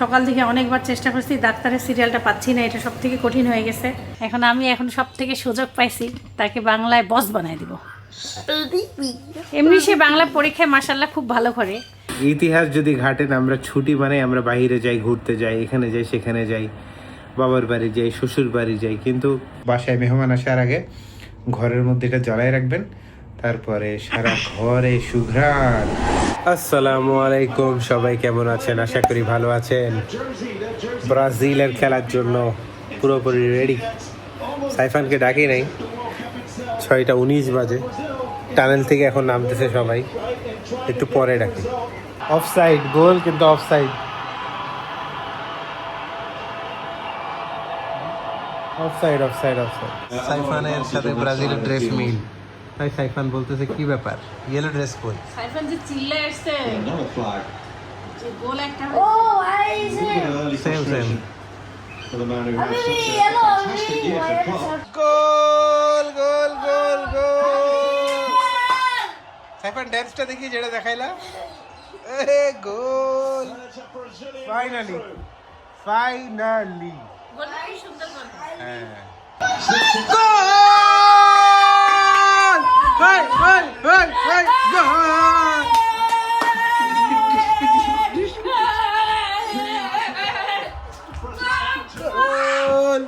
সকাল থেকে অনেকবার চেষ্টা করছি, ডাক্তারের সিরিয়ালটা পাচ্ছি না, এটা সব থেকে কঠিন হয়ে গেছে। এখন সব থেকে সুযোগ পাইছি, তাকে বাংলায় বস বানাই দিব। এমনি সে বাংলা পরীক্ষায় মাশাআল্লাহ খুব ভালো করে। ইতিহাস যদি ঘাটেন, আমরা ছুটি মানে আমরা বাইরে যাই, ঘুরতে যাই, এখানে যাই সেখানে যাই, বাবার বাড়ি যাই, শ্বশুর বাড়ি যাই, কিন্তু বাসায় মেহমান আসার আগে ঘরের মধ্যে এটা জ্বালাই রাখবেন, তারপরে সারা ঘরে সুঘ্রাণ। আসসালামু আলাইকুম, সবাই কেমন আছেন? আশা করি ভালো আছেন। ব্রাজিলের খেলার জন্য পুরোপুরি রেডি। সাইফানকে ডাকি নাই, 6:19 বাজে, টানেল থেকে এখন নামতেছে সবাই, একটু পরে ডাকি। অফসাইড গোল, কিন্তু অফসাইড অফসাইড অফসাইড অফসাইড। সাইফানের সাথে ব্রাজিলের ড্রেস মিল। তাই সাইফান বলতেছে কি ব্যাপার, ইয়েলো ড্রেস কই? সাইফান যে চিল্লায় আসছে, যে গোল একটা সেম সেম গোল গোল গোল গোল। সাইফান ড্যান্সটা দেখি যেটা দেখাইলা। এ গোল, ফাইনালি ফাইনালি গোলটা কি সুন্দর গোল। হ্যাঁ, গোল! হাই হাই হাই হাই গোল! গোল!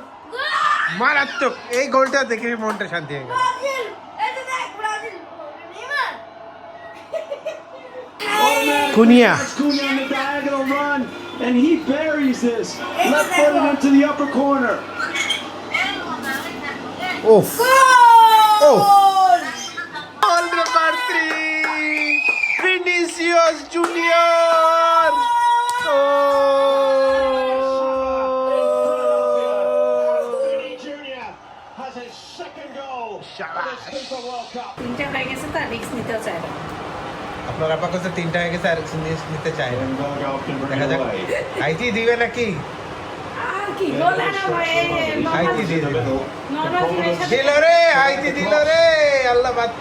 মারাত্মক! এই গোলটা দেখে মনটা শান্তি হয়ে গেল। Kunia Cunha on the diagonal run, and he buries this. Left footed into the upper corner. Oof. Oof. Goal number 3. Vinicius Junior. Vinny Junior has his second goal of this FIFA World Cup. তিনটা হয়ে গেছে, তার risk নিতেও চায় না। আপনার আপা কাছে 3টা হয়ে গেছে, আর জিনিস নিতে চাই না। Golgov can bring দেখা it যাক away. আইটি দিবে নাকি। আর কি গোল আনা হয়, আইটি দিয়ে দিবে। নরমাল সাথে দিল রে, আইটি দিল রে, আল্লাহ বাঁচে।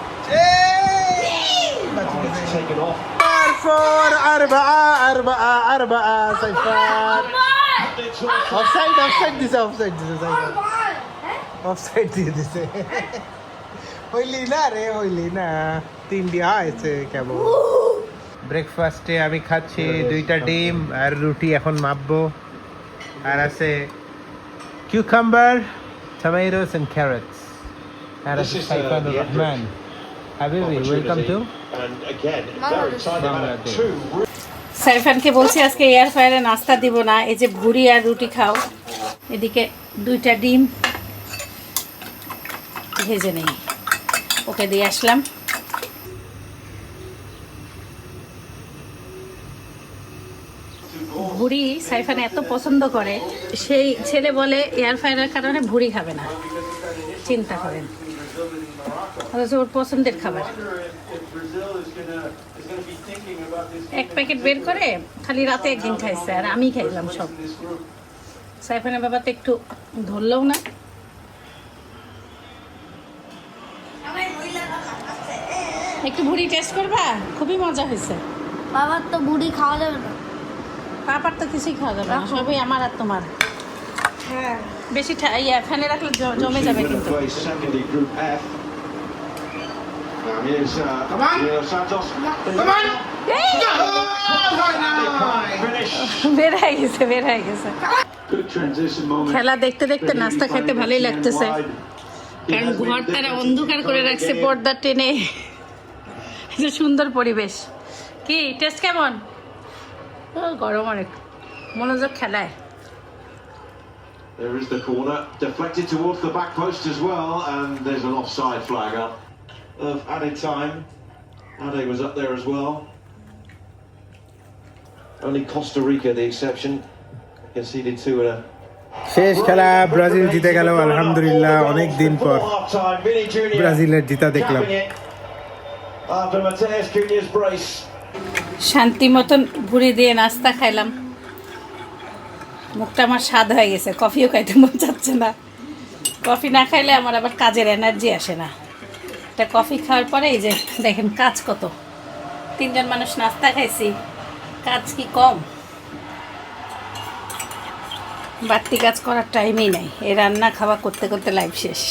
Taken off. For আরবাআ Saifan. Offside দিছে সাইফান, অফসাইড দিয়ে দিছে। হইলি না রে, হইলি না। 3 হয়েছে কেবল। ব্রেকফাস্টে আমি খাচ্ছি 2টা ডিম আর রুটি, এখন মাপবো। আর আছে কিউকাম্বার, টমেটোস এন্ড ক্যারটস। আর আছে সাইফানুর রহমান। হাবিবি, welcome to And again, very excited about two. সাইফানকে বলছি আজকে এয়ার ফ্রায়ারে নাস্তা দিব না, এই যে ভুড়ি আর রুটি খাও। এদিকে 2টা ডিম ভেজে নেই, ওকে দিয়ে আসলাম। ভুড়ি সাইফান এত পছন্দ করে, সেই ছেলে বলে এয়ার ফ্রায়ারের কারণে ভুড়ি খাবে না। চিন্তা করেন, অথচ ওর পছন্দের খাবার। 1 প্যাকেট বের করে খালি রাতে একদিন খাইছে, আর আমি খাইলাম সব। সাইফানের বাবা তো একটু ধরলেও না। একটু ভুড়ি টেস্ট করবা, খুবই মজা হয়েছে। বাবার তো বুড়ি খাওয়া যাবে না। পাপার তো কিছুই খাওয়া যাবে না, সবই আমার আর তোমার। হ্যাঁ, বেশি ফ্যানে রাখলে জমে যাবে কিন্তু। Plays secondly Group F. Now here's Santos. Finish. বের হয়ে গেছে। Good transition moment. খেলা দেখতে দেখতে নাস্তা খাইতে ভালোই লাগতেছে, কারণ ঘর তারা অন্ধকার করে রাখছে পর্দা টেনে। যে সুন্দর পরিবেশ। কি টেস্ট কেমন? ও গরম অনেক, মনোযোগ খেলায়। There is the corner, deflected towards the back post as well, and there's an offside flag up of added time. Ade was up there as well. Only Costa Rica the exception. Conceded 2 in a শেষ খেলা, Brazil জিতে গেল আলহামদুলিল্লাহ। অনেক দিন পর ব্রাজিলের জিতা দেখলাম। After Mateus Cunha's brace. শান্তি মতন ভুড়ি দিয়ে নাস্তা খাইলাম, মুখটা আমার স্বাদ হয়ে গেছে। কফিও খাইতে মন চাচ্ছে না, কফি না খাইলে আমার আবার কাজের এনার্জি আসে না। একটা কফি খাওয়ার পরে এই যে দেখেন কাজ কত, 3জন মানুষ নাস্তা খাইছি, কাজ কি কম? বাড়তি কাজ করার টাইমই নাই, এই রান্না খাওয়া করতে করতে লাইফ শেষ।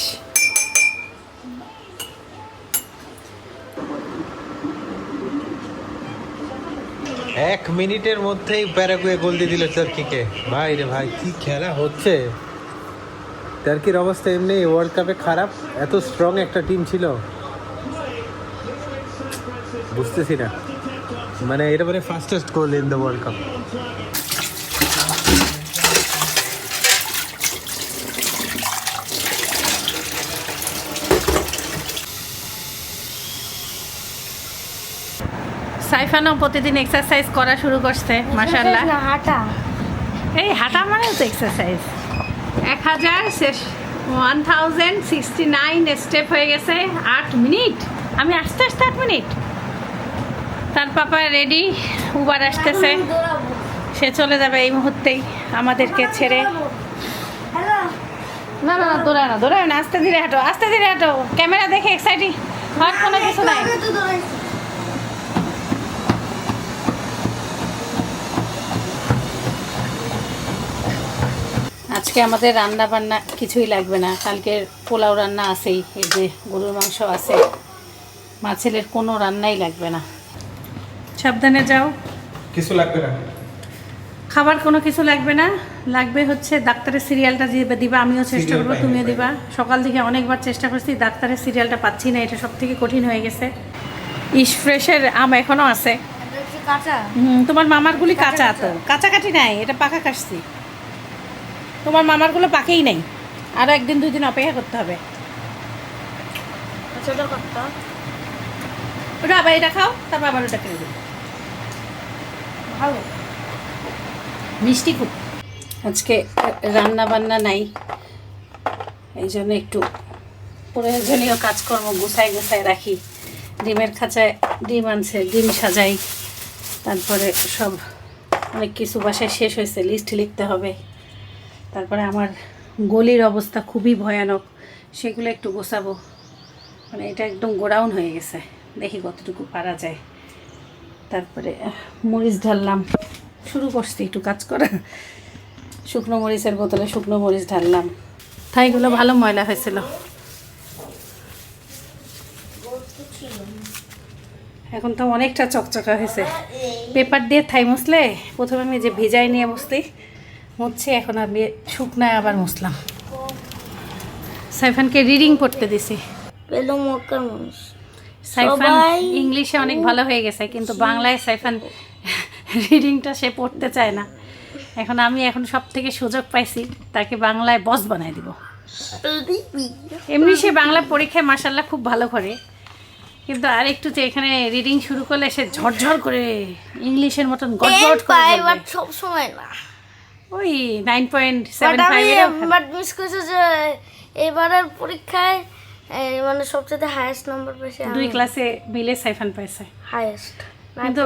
এক মিনিটের মধ্যেই প্যারাগুয়ে গোল দিয়ে দিল টার্কিকে। ভাই রে ভাই, কি খেলা হচ্ছে! টার্কির অবস্থা এমনি ওয়ার্ল্ড কাপে খারাপ, এত স্ট্রং একটা টিম ছিল, বুঝতেছি না। মানে এটা মানে fastest goal in the world cup. সাইফানও প্রতিদিন এক্সারসাইজ করা শুরু করছে মাশাআল্লাহ। না হাঁটা। এই হাঁটা মানে তো এক্সারসাইজ। 1069 স্টেপ হয়ে গেছে 8 মিনিট। আমি আস্তে আস্তে 8 মিনিট। তার পাপা রেডি, উবার আসতেছে, আমি দৌড়াবো। সে চলে যাবে এই মুহূর্তেই আমাদেরকে ছেড়ে। হ্যালো। না না না, দৌড়ায় না, আস্তে ধীরে হাঁটো, আস্তে ধীরে হাঁটো। ক্যামেরা দেখে এক্সাইটিং আর কোনো কিছু নাই। আমি তো দৌড়াইছি। আজকে আমাদের রান্না বান্না কিছুই লাগবে না, কালকের পোলাও রান্না আছেই, এই যে গরুর মাংস আছে, মা ছেলের কোনো রান্নাই লাগবে না। সাবধানে যাও, কিছু লাগবে না, খাবার কোনো কিছু লাগবে না। লাগবে হচ্ছে ডাক্তারের সিরিয়ালটা দিবা, আমিও চেষ্টা করবো, তুমিও দিবা। সকাল থেকে অনেকবার চেষ্টা করছি, ডাক্তারের সিরিয়ালটা পাচ্ছি না, এটা সব থেকে কঠিন হয়ে গেছে। ইস ফ্রেশের আম এখনও আছে। এটা হচ্ছে কাঁচা। তোমার মামারগুলি কাঁচা, তো কাঁচাকাটি নাই, এটা পাকা কাটছি। তোমার মামারগুলো পাকেই নাই, আরও 1-2 দিন অপেক্ষা করতে হবে। ছোট করতে। ওটা আবার এটা খাও, তারপর আবার ওটা কিনে দেবো। ভালো। মিষ্টি খুব। আজকে রান্না বান্না নাই, এই জন্য একটু প্রয়োজনীয় কাজকর্ম গুছাই রাখি। ডিমের খাঁচায় ডিম আনছে, ডিম সাজাই, তারপরে সব অনেক কিছু বাসায় শেষ হয়েছে, লিস্ট লিখতে হবে। তারপরে আমার গলির অবস্থা খুবই ভয়ানক, সেগুলো একটু গোছাবো। মানে এটা একদম গোডাউন হয়ে গেছে, দেখি কতটুকু পারা যায়। তারপরে মরিচ ঢাললাম, শুরু করছি একটু কাজ করা। শুকনো মরিচের বোতলে শুকনো মরিচ ঢাললাম। থাইগুলো ভালো ময়লা হয়েছিল। এখন তো অনেকটা চকচকা হয়েছে। পেপার দিয়ে থাই মুছলে, প্রথমে আমি যে ভিজাই নিয়ে মুছছি, এখন আমি শুকনায় আবার মুছলাম। সাইফানকে রিডিং পড়তে দিছি। পেলো মক্কার মানুষ। সাইফান সবাই ইংলিশে অনেক ভালো হয়ে গেছে, কিন্তু বাংলায় সাইফান রিডিংটা সে পড়তে চায় না। আমি সব থেকে সুযোগ পাইছি, তাকে বাংলায় বস বানাই দিব। এমনি সে বাংলা পরীক্ষায় মাশাআল্লাহ খুব ভালো করে, কিন্তু আর একটু যে এখানে রিডিং শুরু করলে সে ঝরঝর করে ইংলিশের মতন গটগট করে বলবে। সব সময় না। ওই 9.75 এর বাট মিস করেছে যে এবারের পরীক্ষায় মানে সবচেয়ে হাইয়েস্ট নাম্বার পেয়েছে। 2 ক্লাসে মিলে সাইফান পাইছে, হাইয়েস্ট। কিন্তু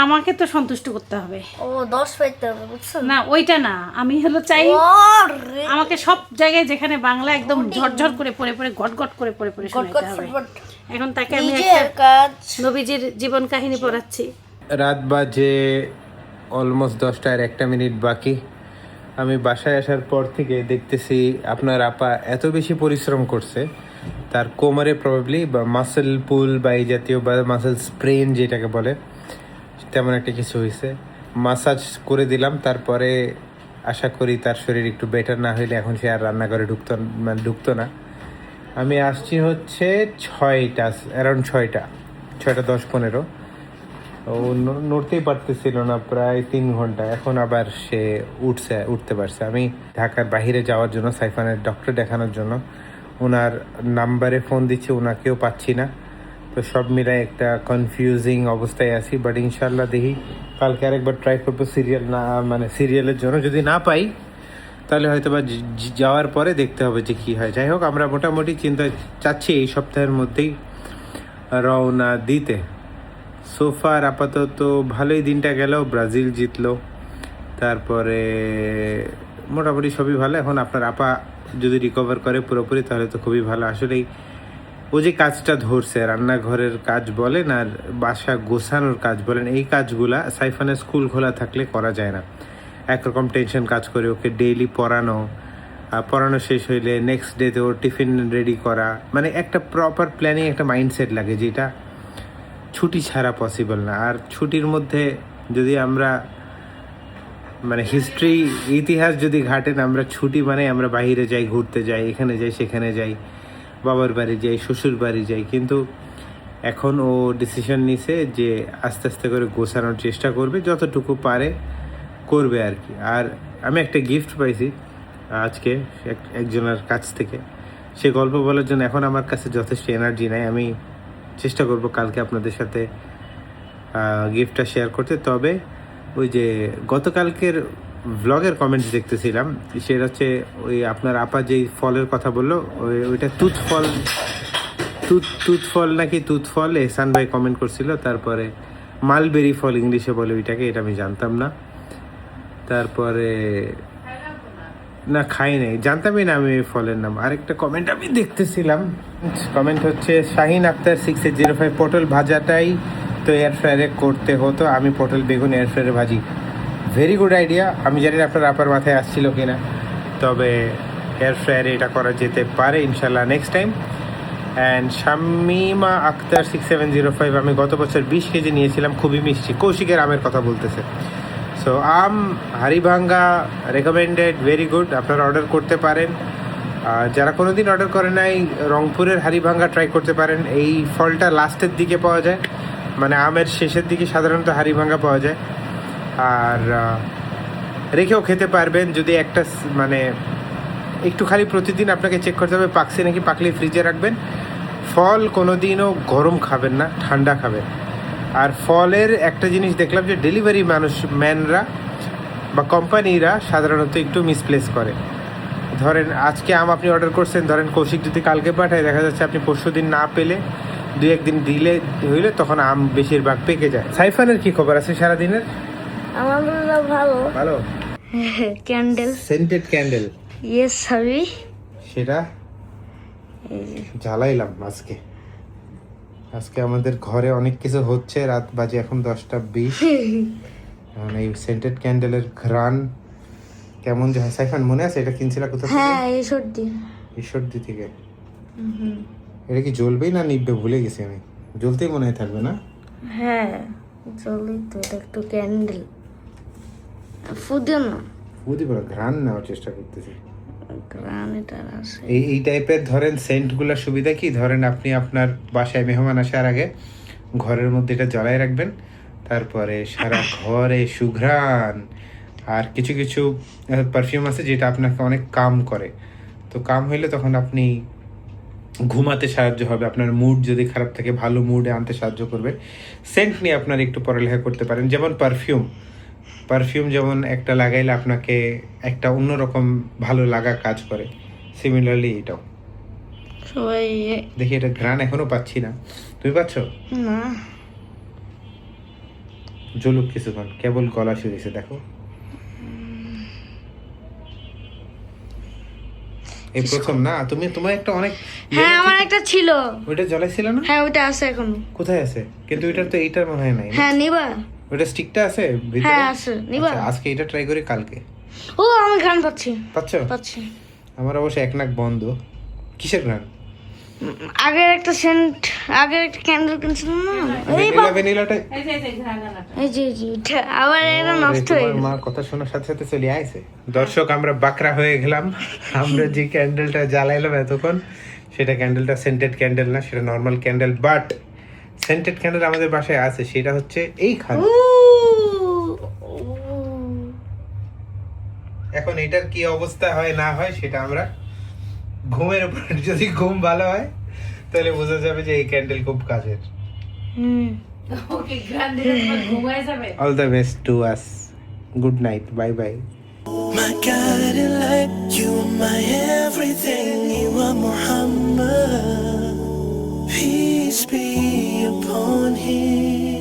আমাকে তো সন্তুষ্ট করতে হবে। ও 10 পাইতে হবে, বুঝছো? না ওইটা না, আমি চাই ওরে আমাকে সব জায়গায় যেখানে বাংলা একদম ঝরঝর করে পড়ে গটগট করে পড়ে শোনাতে হবে। এখন তাকে আমি নিজের একটা কাজ। নবীজির জীবন কাহিনী পড়াচ্ছি। রাত বাজে অলমোস্ট 10টা আর 1 মিনিট বাকি। আমি বাসায় আসার পর থেকে দেখতেছি আপনার আপা এত বেশি পরিশ্রম করছে, তার কোমরে প্রবাবলি বা মাসেল পুল বা এই জাতীয় বা মাসেল স্প্রেন যেটাকে বলে, তেমন একটা কিছু হয়েছে। মাসাজ করে দিলাম, তারপরে আশা করি তার শরীর একটু বেটার না হইলে এখন সে আর রান্নাঘরে ঢুকতো না। আমি আসছি হচ্ছে 6টা, অ্যারাউন্ড 6টা 10-15। ও নড়তেই পারতেছিল না প্রায় 3 ঘন্টা, এখন আবার সে উঠতে পারছে। আমি ঢাকার বাইরে যাওয়ার জন্য সাইফানের ডক্টর দেখানোর জন্য ওনার নাম্বারে ফোন দিচ্ছি, ওনাকেও পাচ্ছি না। তো সব মিলাই একটা কনফিউজিং অবস্থায় আছি, বাট ইনশাল্লাহ দেখি কালকে আরেকবার ট্রাই করবো সিরিয়ালের জন্য। যদি না পাই তাহলে হয়তো বা যাওয়ার পরে দেখতে হবে যে কী হয়। যাই হোক, আমরা মোটামুটি চাচ্ছি এই সপ্তাহের মধ্যেই রওনা দিতে। সোফার আপাতত ভালোই দিনটা গেল, ব্রাজিল জিতলো, তারপরে মোটামুটি সবই ভালো। এখন আপনার আপা যদি রিকভার করে পুরোপুরি তাহলে তো খুবই ভালো। আসলেই ও যে কাজটা ধরছে, রান্নাঘরের কাজ বলেন আর বাসা গোছানোর কাজ বলেন, এই কাজগুলা সাইফানের স্কুল খোলা থাকলে করা যায় না। একরকম টেনশন কাজ করে ওকে ডেইলি পড়ানো, পড়ানো শেষ হইলে নেক্সট ডেতে ওর টিফিন রেডি করা, মানে একটা প্রপার প্ল্যানিং, একটা মাইন্ডসেট লাগে যেটা ছুটি ছাড়া পসিবল না। আর ছুটির মধ্যে যদি আমরা মানে হিস্ট্রি, ইতিহাস যদি ঘাটেন, আমরা ছুটি মানে আমরা বাইরে যাই, ঘুরতে যাই, এখানে যাই সেখানে যাই, বাবার বাড়ি যাই, শ্বশুর বাড়ি যাই। কিন্তু এখন ও ডিসিশন নিছে যে আস্তে আস্তে করে গোছানোর চেষ্টা করবে, যতটুকু পারে করবে আর কি। আর আমি একটা গিফট পাইছি আজকে একজনের কাছ থেকে, সে গল্প বলার জন্য এখন আমার কাছে যথেষ্ট এনার্জি নাই। আমি চেষ্টা করব কালকে আপনাদের সাথে গিফটটা শেয়ার করতে। তবে ওই যে গতকালকের ব্লগের কমেন্টস দেখতেছিলাম, সেটা হচ্ছে ওই আপনার আপা যেই ফলের কথা বললো, ওইটা তুত ফল নাকি তুত ফল, এহসান ভাই কমেন্ট করছিল। তারপরে মালবেরি ফল ইংলিশে বলে ওইটাকে, এটা আমি জানতাম না। তারপরে না খাই নাই, জানতামই না আমি ওই ফলের নাম। আরেকটা কমেন্ট আমি দেখতেছিলাম, কমেন্ট হচ্ছে শাহিন আক্তার 6805, পটল ভাজাটাই তো এয়ার ফ্রায়ারে করতে হতো, আমি পটল বেগুন এয়ার ফ্রায়ারে ভাজি। Very good idea. আমি জানি না আপনার আপার মাথায় আসছিল কিনা, তবে এয়ার ফ্রায়ারে এটা করা যেতে পারে ইনশাল্লাহ next time. And Shamima Akter 6705, আমি গত বছর 20 কেজি নিয়েছিলাম, খুবই মিষ্টি। কৌশিকের আমের কথা বলতেছে। সো আম হারিভাঙ্গা রেকমেন্ডেড, ভেরি গুড, আপনারা অর্ডার করতে পারেন। যারা কোনো দিন অর্ডার করে নাই, রংপুরের হারিভাঙ্গা ট্রাই করতে পারেন। এই ফলটা লাস্টের দিকে পাওয়া যায়, মানে আমের শেষের দিকে সাধারণত হারিভাঙ্গা পাওয়া যায়। আর রেখেও খেতে পারবেন যদি একটা মানে একটু খালি প্রতিদিন আপনাকে চেক করতে হবে পাকছে নাকি, পাকলে ফ্রিজে রাখবেন। ফল কোনো দিনও গরম খাবেন না, ঠান্ডা খাবেন। আর ফলের একটা জিনিস দেখলাম যে ডেলিভারি ম্যানরা বা কোম্পানিরা সাধারণত একটু মিসপ্লেস করে। ধরেন আজকে আম আপনি অর্ডার করছেন, ধরেন কৌশিক যদি কালকে পাঠায়, দেখা যাচ্ছে আপনি পরশু দিন না পেলে 2-1 দিন ডিলে হইলে তখন আম বেশিরভাগ পেকে যায়। সাইফানের কি খবর আছে সারাদিনের? আলহামদুলিল্লাহ ভালো। ভালো। ক্যান্ডেল, সেন্টেড ক্যান্ডেল, ইয়েস হাবি, সেটা জ্বালাইলাম আজকে। আজকে আমাদের ঘরে অনেক কিছু হচ্ছে, রাত বাজে এখন 10:20। এই সেন্টেড ক্যান্ডেলের ঘ্রাণ কেমন যে হয়। সাইফান মনে আছে এটা কিনছিল কোথা থেকে? হ্যাঁ ঈশ্বরদী। ঈশ্বরদী থেকে। এটা কি জ্বলবেই না নিববে ভুলে গেছি আমি। জ্বলতেই মনে হয় থাকবে না? হ্যাঁ জ্বলি তো, এটা একটু ক্যান্ডেল ফুদিও না, বুঝতে পারো, ঘ্রাণ নেওয়ার চেষ্টা করতেছি। গ্রানিটার আছে এই টাইপের ধরেন সেন্টগুলোর সুবিধা কি, ধরেন আপনি আপনার বাসায় মেহমান আসার আগে ঘরের মধ্যে এটা জ্বালায় রাখবেন, তারপরে সারা ঘরে সুঘ্রাণ। আর কিছু কিছু পারফিউম আছে যেটা আপনাকে অনেক কাম করে, তো কাম হইলে তখন আপনি ঘুমাতে সাহায্য হবে, আপনার মুড যদি খারাপ থাকে ভালো মুডে আনতে সাহায্য করবে। সেন্ট নিয়ে আপনার একটু পড়ালেখা করতে পারেন। যেমন পারফিউম যেমন একটা লাগাইলে আপনাকে একটা অন্যরকম ভালো লাগা কাজ করে, সিমিলারলি এটাও। সবাই দেখি এটা ঘ্রাণ এখনো পাচ্ছি না, তুমি পাচ্ছ? না, জ্বলুক কিছুক্ষণ, কেবল গলা শুয়েছে দেখো। এই প্রথম না তুমি, তোমার একটা অনেক হ্যাঁ আমার একটা ছিল, ওইটা জ্বলাইছিল না? হ্যাঁ ওইটা আছে এখনো। কোথায় আছে? কিন্তু ওইটার তো এইটার মনে হয় নাই না? হ্যাঁ নিবা? ওইটা স্টিকটা আছে ভিতরে? হ্যাঁ আছে, নিবা? আচ্ছা, আজকে এটা ট্রাই করি, কালকে। ও আমি গান পাচ্ছি। পাচ্ছ? আমার অবশ্য এক নাক বন্ধ। কিসের গান? আগের একটা সেন্ট, আগের একটা ক্যান্ডেল কিনছিলাম না, ভ্যানিলাটা। এই যে এটা আবার এটা নষ্ট হয়ে গেছে। মা কথা শোনার সাথে সাথে চলে আইছে। দর্শক আমরা বাকরা হয়ে গেলাম। আমরা যে ক্যান্ডেলটা জ্বালাইলাম এতক্ষণ, সেটা ক্যান্ডেলটা সেন্টেড ক্যান্ডেল না, সেটা normal candle. But scented candle আমাদের বাসায় আছে, সেটা হচ্ছে এইখানে। এখন এটার কি অবস্থা হয় না হয় সেটা আমরা ঘুমের উপর, যদি ঘুম ভালো হয় তাহলে বোঝা যাবে যে এই ক্যান্ডেল খুব কাজের। ওকে গ্রান্ডে ঘুমায় যাবে। All the best to us, good night, bye bye. My guiding light, you are my everything, you are Muhammad, peace be upon him.